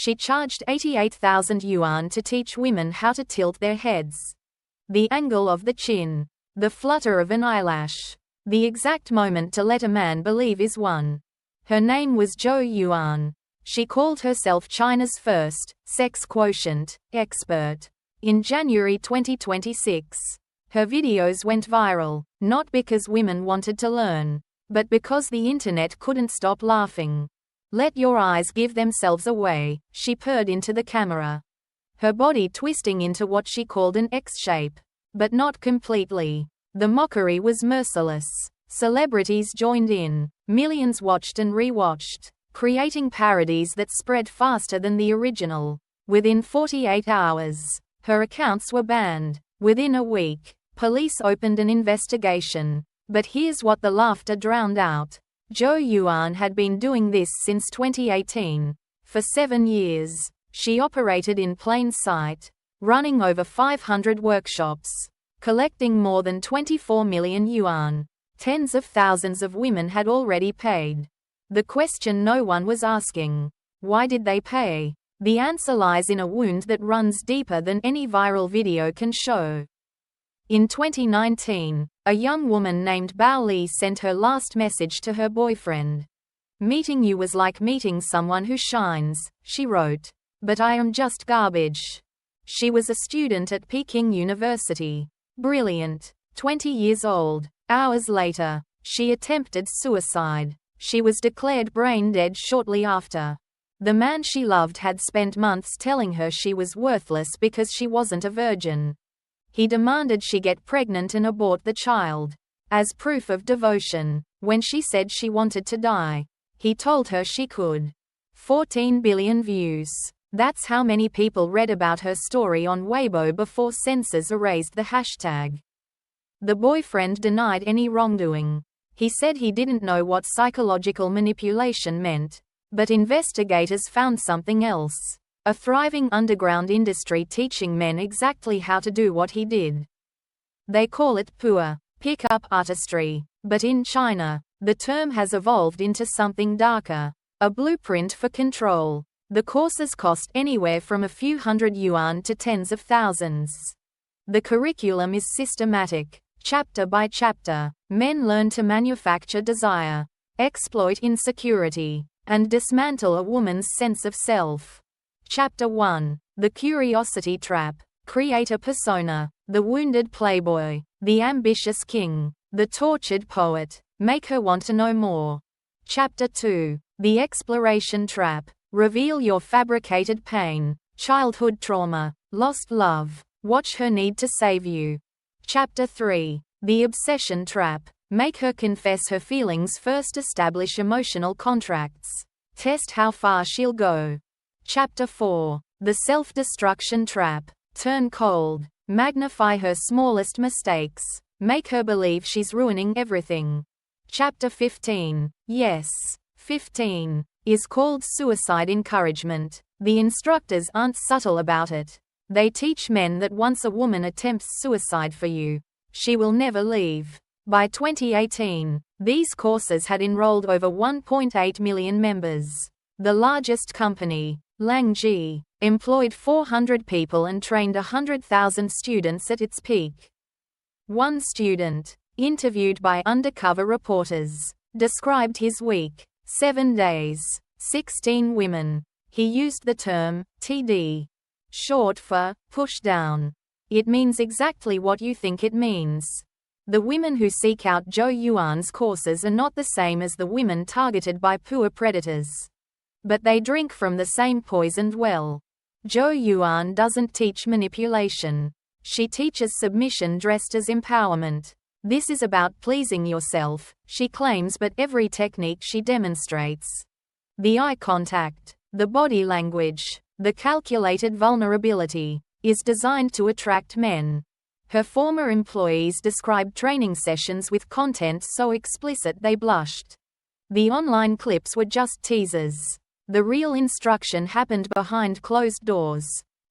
She charged 88,000 yuan to teach women how to tilt their heads. The angle of the chin. The flutter of an eyelash. The exact moment to let a man believe is one. Her name was Zhou Yuan. She called herself China's first sex quotient expert. In January 2026, her videos went viral, not because women wanted to learn, but because the internet couldn't stop laughing. "Let your eyes give themselves away," she purred into the camera. Her body twisting into what she called an X shape. But not completely. The mockery was merciless. Celebrities joined in. Millions watched and rewatched, creating parodies that spread faster than the original. Within 48 hours, her accounts were banned. Within a week, police opened an investigation. But here's what the laughter drowned out. Zhou Yuan had been doing this since 2018. For 7 years, she operated in plain sight, running over 500 workshops, collecting more than 24 million yuan. Tens of thousands of women had already paid. The question no one was asking: why did they pay? The answer lies in a wound that runs deeper than any viral video can show. In 2019, a young woman named Bao Li sent her last message to her boyfriend. "Meeting you was like meeting someone who shines," she wrote. "But I am just garbage." She was a student at Peking University. Brilliant. 20 years old. Hours later, she attempted suicide. She was declared brain dead shortly after. The man she loved had spent months telling her she was worthless because she wasn't a virgin. He demanded she get pregnant and abort the child. As proof of devotion, when she said she wanted to die, he told her she could. 14 billion views. That's how many people read about her story on Weibo before censors erased the hashtag. The boyfriend denied any wrongdoing. He said he didn't know what psychological manipulation meant, but investigators found something else. A thriving underground industry teaching men exactly how to do what he did. They call it PUA, pick-up artistry, but in China, the term has evolved into something darker, a blueprint for control. The courses cost anywhere from a few hundred yuan to tens of thousands. The curriculum is systematic, chapter by chapter. Men learn to manufacture desire, exploit insecurity, and dismantle a woman's sense of self. Chapter 1. The Curiosity Trap. Create a persona. The wounded playboy. The ambitious king. The tortured poet. Make her want to know more. Chapter 2. The Exploration Trap. Reveal your fabricated pain. Childhood trauma. Lost love. Watch her need to save you. Chapter 3. The Obsession Trap. Make her confess her feelings first. Establish emotional contracts. Test how far she'll go. Chapter 4. The Self-Destruction Trap. Turn cold. Magnify her smallest mistakes. Make her believe she's ruining everything. Chapter 15. Yes. 15. Is called suicide encouragement. The instructors aren't subtle about it. They teach men that once a woman attempts suicide for you, she will never leave. By 2018, these courses had enrolled over 1.8 million members. The largest company, Langji, employed 400 people and trained 100,000 students at its peak. One student, interviewed by undercover reporters, described his week: 7 days, 16 women. He used the term TD, short for push down. It means exactly what you think it means. The women who seek out Zhou Yuan's courses are not the same as the women targeted by PUA predators. But they drink from the same poisoned well. Zhou Yuan doesn't teach manipulation. She teaches submission dressed as empowerment. This is about pleasing yourself, she claims, but every technique she demonstrates. The eye contact, the body language, the calculated vulnerability, is designed to attract men. Her former employees described training sessions with content so explicit they blushed. The online clips were just teasers. The real instruction happened behind closed doors,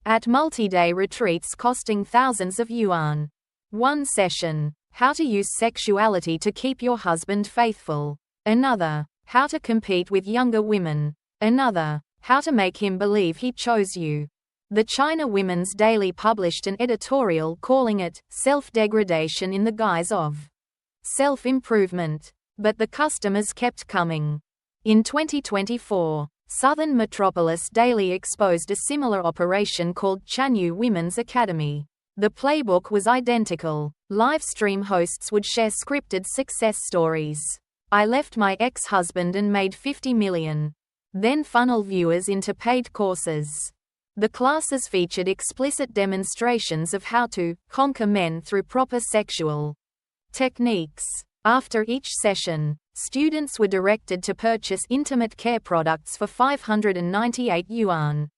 at multi-day retreats costing thousands of yuan. One session: how to use sexuality to keep your husband faithful. Another: how to compete with younger women. Another: How to make him believe he chose you. The China Women's Daily published an editorial calling it self-degradation in the guise of self-improvement. But the customers kept coming. In 2024, Southern Metropolis Daily exposed a similar operation called Chanyu Women's Academy. The playbook was identical. Live stream hosts would share scripted success stories. I left my ex-husband and made 50 million. Then funnel viewers into paid courses. The classes featured explicit demonstrations of how to conquer men through proper sexual techniques. After each session, students were directed to purchase intimate care products for 598 yuan.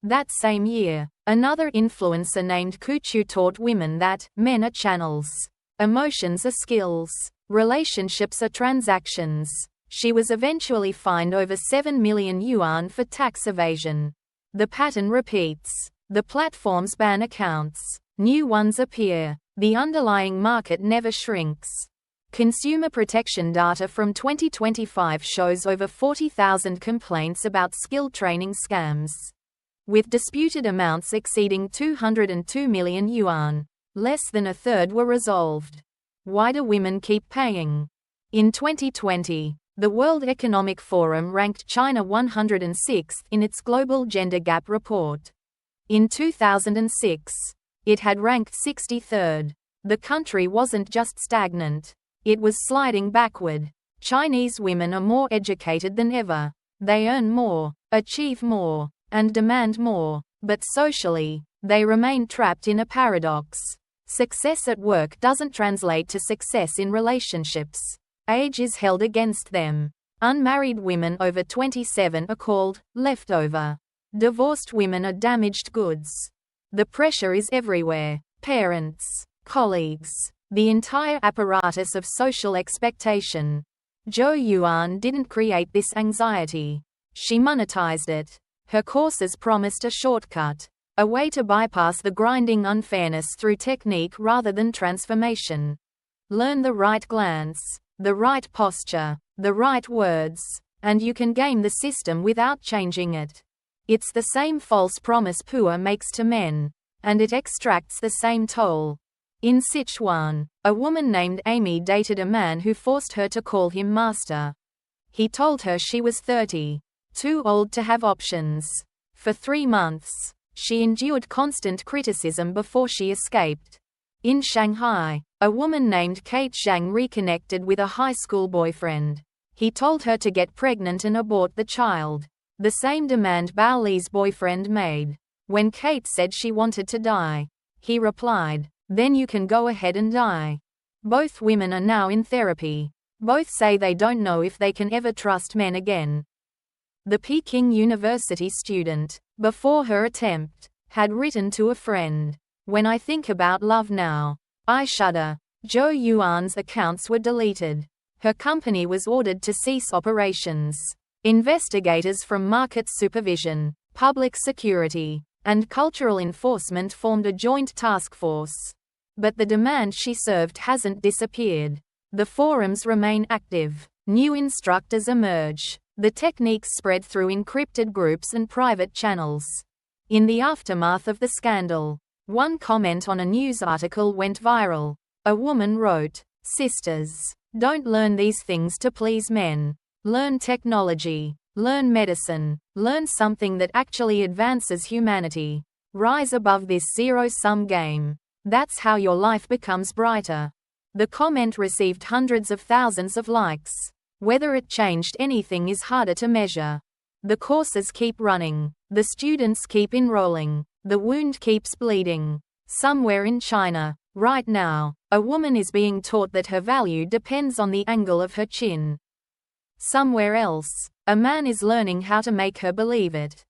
That same year, another influencer named Quotient taught women that men are channels, emotions are skills, relationships are transactions. She was eventually fined over 7 million yuan for tax evasion. The pattern repeats. The platforms ban accounts. New ones appear. The underlying market never shrinks. Consumer protection data from 2025 shows over 40,000 complaints about skill training scams, with disputed amounts exceeding 202 million yuan. Less than a third were resolved. Why do women keep paying? In 2020, the World Economic Forum ranked China 106th in its Global Gender Gap report. In 2006, it had ranked 63rd. The country wasn't just stagnant. It was sliding backward. Chinese women are more educated than ever. They earn more, achieve more, and demand more. But socially, they remain trapped in a paradox. Success at work doesn't translate to success in relationships. Age is held against them. Unmarried women over 27 are called leftover. Divorced women are damaged goods. The pressure is everywhere. Parents, colleagues, the entire apparatus of social expectation. Zhou Yuan didn't create this anxiety. She monetized it. Her courses promised a shortcut, a way to bypass the grinding unfairness through technique rather than transformation. Learn the right glance, the right posture, the right words, and you can game the system without changing it. It's the same false promise PUA makes to men, and it extracts the same toll. In Sichuan, a woman named Amy dated a man who forced her to call him master. He told her she was 30, too old to have options. For 3 months, she endured constant criticism before she escaped. In Shanghai, a woman named Kate Zhang reconnected with a high school boyfriend. He told her to get pregnant and abort the child. The same demand Bao Li's boyfriend made. When Kate said she wanted to die, he replied, "Then you can go ahead and die." Both women are now in therapy. Both say they don't know if they can ever trust men again. The Peking University student, before her attempt, had written to a friend, "When I think about love now, I shudder." Zhou Yuan's accounts were deleted. Her company was ordered to cease operations. Investigators from market supervision, public security, and cultural enforcement formed a joint task force. But the demand she served hasn't disappeared. The forums remain active. New instructors emerge. The techniques spread through encrypted groups and private channels. In the aftermath of the scandal, one comment on a news article went viral. A woman wrote, "Sisters, don't learn these things to please men. Learn technology. Learn medicine. Learn something that actually advances humanity. Rise above this zero-sum game. That's how your life becomes brighter." The comment received hundreds of thousands of likes. Whether it changed anything is harder to measure. The courses keep running. The students keep enrolling. The wound keeps bleeding. Somewhere in China, right now, a woman is being taught that her value depends on the angle of her chin. Somewhere else, a man is learning how to make her believe it.